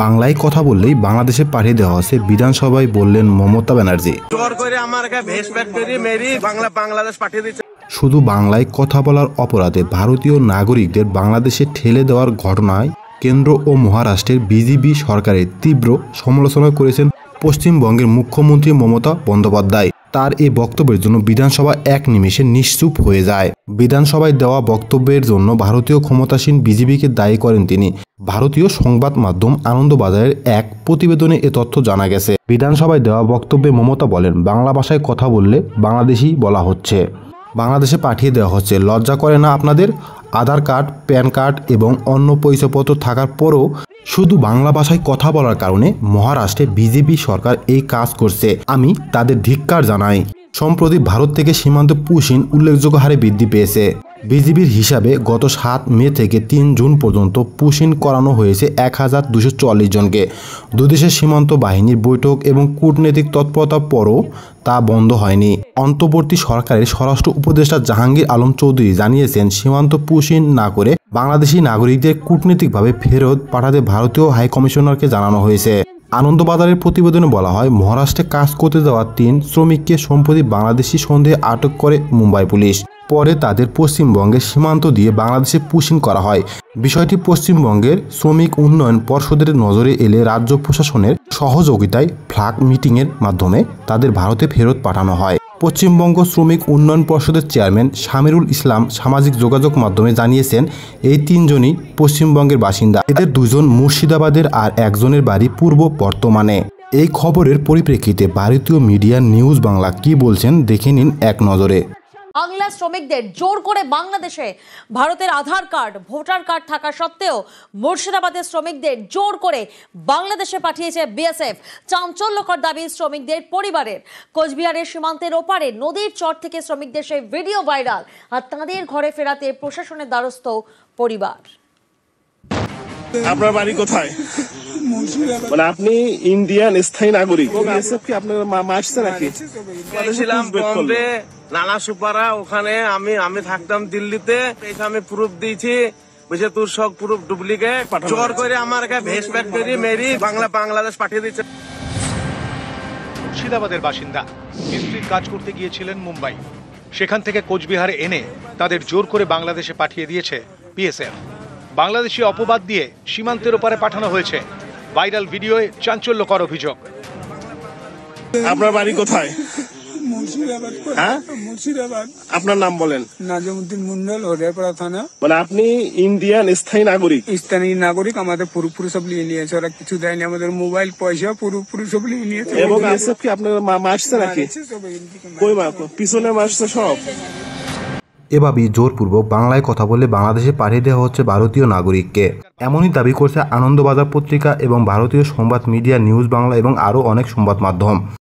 বাংলায় কথা বললেই বাংলাদেশে পাঠিয়ে দেওয়া হচ্ছে বিধানসভায় বললেন মমতা ব্যানার্জি। শুধু বাংলায় কথা বলার অপরাধে ভারতীয় নাগরিকদের বাংলাদেশে ঠেলে দেওয়ার ঘটনায় কেন্দ্র ও মহারাষ্ট্রের বিজেপি সরকারের তীব্র সমালোচনা করেছেন পশ্চিমবঙ্গের মুখ্যমন্ত্রী মমতা বন্দ্যোপাধ্যায়। তার এই বক্তব্যের জন্য বিধানসভা এক নিমেষে নিশ্চুপ হয়ে যায়। বিধানসভায় দেওয়া বক্তব্যের জন্য ভারতীয় ক্ষমতাসীন বিজেপিকে দায়ী করেন তিনি। ভারতীয় সংবাদ মাধ্যম আনন্দবাজারের এক প্রতিবেদনে এ তথ্য জানা গেছে। বিধানসভায় দেওয়া বক্তব্যে মমতা বলেন, বাংলা ভাষায় কথা বললে বাংলাদেশি বলা হচ্ছে, বাংলাদেশে পাঠিয়ে দেওয়া হচ্ছে। লজ্জা করে না আপনাদের? আধার কার্ড, প্যান কার্ড এবং অন্য পরিচয়পত্র থাকার পরও শুধু বাংলা ভাষায় কথা বলার কারণে মহারাষ্ট্রে বিজেপি সরকার এই কাজ করছে। আমি তাদের ধিক্কার জানাই। সম্প্রতি ভারত থেকে সীমান্ত পুশিন উল্লেখযোগ্য হারে বৃদ্ধি পেয়েছে। বিজিবির হিসাবে গত 7 মে থেকে 3 জুন পর্যন্ত পুশিন করানো হয়েছে 1244 জনকে। দুদেশের সীমান্ত বাহিনীর বৈঠক এবং কূটনৈতিক তৎপরতার পরও তা বন্ধ হয়নি। অন্তর্বর্তী সরকারের স্বরাষ্ট্র উপদেষ্টা জাহাঙ্গীর আলম চৌধুরী জানিয়েছেন, সীমান্ত পুশিন না করে বাংলাদেশি নাগরিকদের কূটনৈতিকভাবে ফেরত পাঠাতে ভারতীয় হাইকমিশনারকে জানানো হয়েছে। আনন্দবাজারের প্রতিবেদনে বলা হয়, মহারাষ্ট্রে কাজ করতে যাওয়া 3 শ্রমিককে সম্প্রতি বাংলাদেশি সন্দেহে আটক করে মুম্বাই পুলিশ। পরে তাদের পশ্চিমবঙ্গের সীমান্ত দিয়ে বাংলাদেশে পুশিং করা হয়। বিষয়টি পশ্চিমবঙ্গের শ্রমিক উন্নয়ন পর্ষদের নজরে এলে রাজ্য প্রশাসনের সহযোগিতায় ফ্ল্যাগ মিটিংয়ের মাধ্যমে তাদের ভারতে ফেরত পাঠানো হয়। পশ্চিমবঙ্গ শ্রমিক উন্নয়ন পর্ষদের চেয়ারম্যান শামিরুল ইসলাম সামাজিক যোগাযোগ মাধ্যমে জানিয়েছেন, এই 3 জনই পশ্চিমবঙ্গের বাসিন্দা। এদের 2 জন মুর্শিদাবাদের আর একজনের বাড়ি পূর্ব বর্ধমানে। এই খবরের পরিপ্রেক্ষিতে ভারতীয় মিডিয়া নিউজ বাংলা কি বলছেন দেখে নিন এক নজরে। বাংলা শ্রমিকদের জোর করে বাংলাদেশে ভারতের আধার কার্ড, ভোটার কার্ড থাকা সত্ত্বেও মুর্শিদাবাদের শ্রমিকদের জোর করে বাংলাদেশে পাঠিয়েছে বিএসএফ। চাঞ্চল্যকর দাবি শ্রমিকদের পরিবারের। কোচবিহারের সীমান্তের ওপারে নদীর চর থেকে শ্রমিকদের সেই ভিডিও ভাইরাল, আর তাদের ঘরে ফেরাতে প্রশাসনের দ্বারস্থ পরিবার। আপনার বাড়ি কোথায়? মানে আপনি ইন্ডিয়ান স্থায়ী নাগরিক? আপনার মা আসছে নাকি? ছিলাম বম্বে, নানা সুপারা, ওখানে আমি থাকতাম দিল্লিতে। আমি প্রুফ দিয়েছি, বুঝে তোর সব প্রুফ ডুপ্লিকেট। জোর করে আমার ভেস প্যাট করে মেরি বাংলাদেশ পাঠিয়ে দিচ্ছে। মুর্শিদাবাদের বাসিন্দা, মিস্ত্রির কাজ করতে গিয়েছিলেন মুম্বাই। সেখান থেকে কোচবিহারে এনে তাদের জোর করে বাংলাদেশে পাঠিয়ে দিয়েছে বিএসএফ। বাংলাদেশি অপবাদ দিয়ে সীমান্তের ওপারে পাঠানো হয়েছে। ভাইরাল ভিডিওয়ে চাঞ্চল্যকর অভিযোগ। আপনার বাড়ি কোথায়? মুর্শিদাবাদ। হ্যাঁ, মুর্শিদাবাদ। আপনার নাম বলেন? নাজিমউদ্দিন মন্ডল, হরিয়ারপাড়া থানা। মানে আপনি ইন্ডিয়ান স্থায়ী নাগরিক? স্থানীয় নাগরিক। আমাদের পুরোপুরি সব নিয়ে নিয়েছে, ওরা কিছু দেয়নি। আমাদের মোবাইল, পয়সা পুরোপুরি সব নিয়ে নিয়েছে। এবং বিএসএফ কি আপনার মা আসছে নাকি? কই মা? পিছনে মা আসছে সব। এভাবেই জোরপূর্বক বাংলায় কথা বলে বাংলাদেশে পাঠিয়ে দেওয়া হচ্ছে ভারতীয় নাগরিককে। এমনই দাবি করছে আনন্দবাজার পত্রিকা এবং ভারতীয় সংবাদ মিডিয়া নিউজ বাংলা এবং আরও অনেক সংবাদ মাধ্যম।